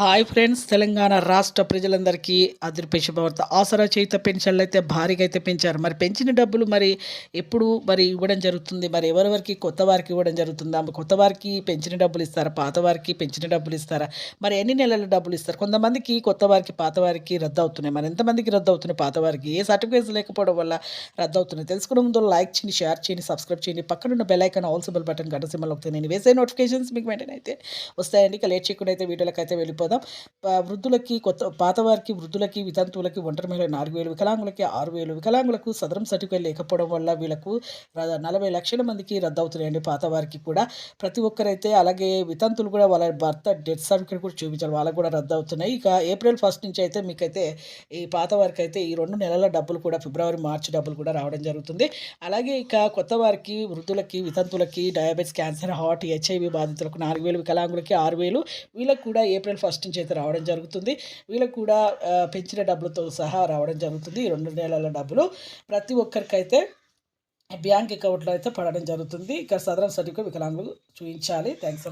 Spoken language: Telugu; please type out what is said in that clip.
హాయ్ ఫ్రెండ్స్, తెలంగాణ రాష్ట్ర ప్రజలందరికీ అదిరిపే శుభవార్త. ఆసరా చేయుత పెన్షన్లు అయితే భారీగా అయితే పెంచారు. మరి పెంచిన డబ్బులు మరి ఎప్పుడు మరి ఇవ్వడం జరుగుతుంది? మరి ఎవరెవరికి కొత్త వారికి ఇవ్వడం జరుగుతుందా? కొత్త వారికి పెంచిన డబ్బులు ఇస్తారా? పాత వారికి పెంచిన డబ్బులు ఇస్తారా? మరి ఎన్ని నెలల డబ్బులు ఇస్తారు? కొంతమందికి కొత్త వారికి పాత వారికి రద్దు అవుతున్నాయి. మరి ఎంతమందికి రద్దు అవుతున్నాయి? పాత వారికి ఏ సర్టిఫికేట్స్ లేకపోవడం వల్ల రద్దు అవుతున్నాయి తెలుసుకునే ముందు లైక్ చేయండి, షేర్ చేయండి, సబ్స్క్రైబ్ చేయండి. పక్కనున్న bell icon all symbol button గంట సింబల్ నొక్కితే నేను వేసే నోటిఫికేషన్స్ మీకు వెంటనే అయితే వస్తాయండి. ఇక లేట్ చేయకుండా అయితే వీడియోలకు అయితే వెళ్ళిపోదాం. వృద్ధులకి పాతవారికి, వృద్ధులకి, వితంతువులకి, ఒంటరి మహిళ 4,000, వికలాంగులకి 6,000, వికలాంగులకు సదరం సర్టిఫికేట్ లేకపోవడం వల్ల వీళ్ళకు 40 లక్షల మందికి రద్దవుతున్నాయండి. పాతవారికి కూడా ప్రతి ఒక్కరైతే, అలాగే వితంతులు కూడా వాళ్ళ భర్త డెత్ సర్టిఫికేట్ కూడా చూపించాలి, వాళ్ళకు కూడా రద్దవుతున్నాయి. ఇక ఏప్రిల్ 1 నుంచి అయితే మీకైతే ఈ పాత వారికి అయితే ఈ 2 నెలల డబ్బులు కూడా ఫిబ్రవరి, మార్చి డబ్బులు కూడా రావడం జరుగుతుంది. అలాగే ఇక కొత్త వారికి, వృద్ధులకి, వితంతులకి, డయాబెటిస్, క్యాన్సర్, హార్ట్, హెచ్ఐవి బాధితులకు 4,000, వికలాంగులకి 6,000, వీళ్ళకి కూడా ఏప్రిల్ 1 నుంచి అయితే రావడం జరుగుతుంది. వీళ్ళకి కూడా పెంచిన డబ్బులతో సహా రావడం జరుగుతుంది. ఈ 2 నెలల డబ్బులు ప్రతి ఒక్కరికైతే బ్యాంక్ అకౌంట్లో అయితే పడడం జరుగుతుంది. ఇక్కడ సదరం సర్టిఫికేట్ వికలాంగులు చూపించాలి. థ్యాంక్స్.